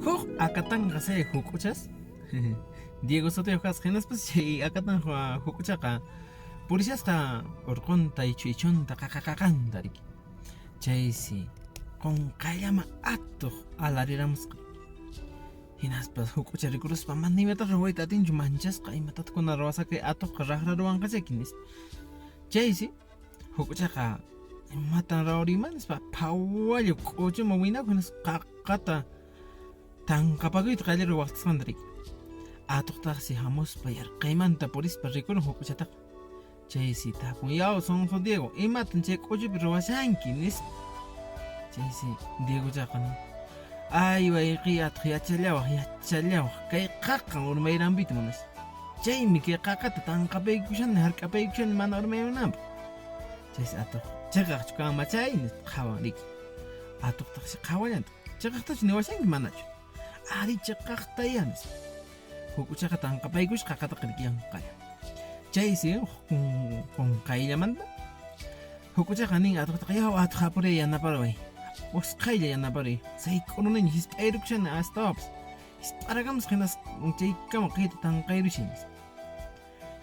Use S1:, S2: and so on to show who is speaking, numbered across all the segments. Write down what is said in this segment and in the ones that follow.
S1: Huk akatanga se hukuchas. Diego Soto has genas pues si akatan hukuchaka. Purishasta orconta y chuichonta kakakakantari. Chaysi con kayama ato alariramos. Hinaspas hukucha rikuruspa manimeta rawaita tinju manchasqa imatat kuna rawasaka atuq raqraruwanqa chakinis. Chaysi hukuchaqa imatan rawrimanispa phawallu q'uchuma winakunas qaqata tanqapakuyta qallaru waqtisqantarik. Atuqtaqsi hamuspa yarqaymanta purispa rikurun hukuchataqa. Chaysi tapun yaw sonso Diego imatan chay q'uchupi ruwashanki nis. Chaysi Diego chaqan ay wayqi yachallawaq kay qaqan urmayrambita munas. Chaymi kay qaqata tanqapaykushani harq'apaykushani mana urmaymananpaq. Chaysi atuq chaqaqchu kanma chaynis qhawan riki. Atuqtaqsi qhawallanta chaqaqtachu niwashanki manachu. Ari chaqaqtayanis. Hukuchaqa tanqapaykush qaqataqa rikiyanqaya. Chaysi qunqayllamanta hukuchaqa nin atuqtaqa yaw atuq hapuri yanaparway. Wasqaylla yanapari sayk'ununaña hisp'ayrukushani astawapas hisp'arakamus hinas chaykama qhita tanqayrushinis.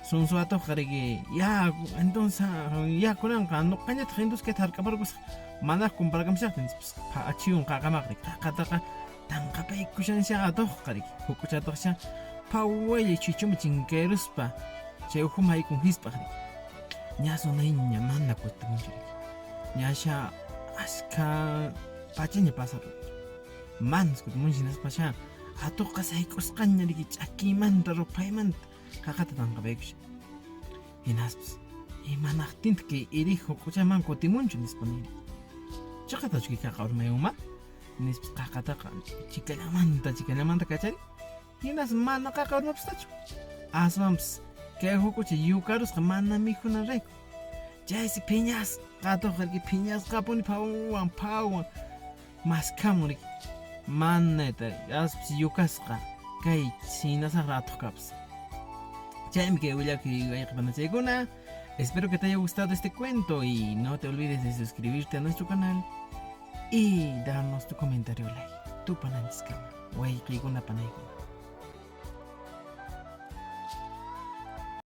S1: Sunsu atuqqa riki ya entonces ya kunanqa nuqañataq hinduskayta harq'aparkusaq manaq comparakamushaqtin achiwun qaqamaq riki qaqataqa tanqapaykushanisha atuqqa riki hukuchataqsha phawalla chichuma chinkayruspa chay uhuma haykun hisp'aq riki. Ña sunayña mana kutimunchu riki. Ñasha aska pachaña pasaru. Manas kutimunshinaspacha atuqqa sayk'usqaña riki ch'akiymanta rupaymanta qaqata tanqapaykush. Hinaspas imanaqtinta kay iriq hukuchaman kutimunchu nispa nini. Chaqatachu kayqa urmaywanman nispas qaqataqa chikallamanta kachari hinas mana qaqa urmapastachu. Aswanpas kay hukucha yukarusqa mana mikhunanrayku. Chaysi phiñas atuqqa riki phiñasqapuni phawan maskamun riki. Manata aspas yukasqa kay sinasaqra atuqkapas. Chaymi que willaki wayqipanachaykunah. Espero que te haya gustado este cuento y no te olvides de suscribirte a nuestro canal y darnos tu comentario like. Tu pananchis kama wayqikuna panaykuna.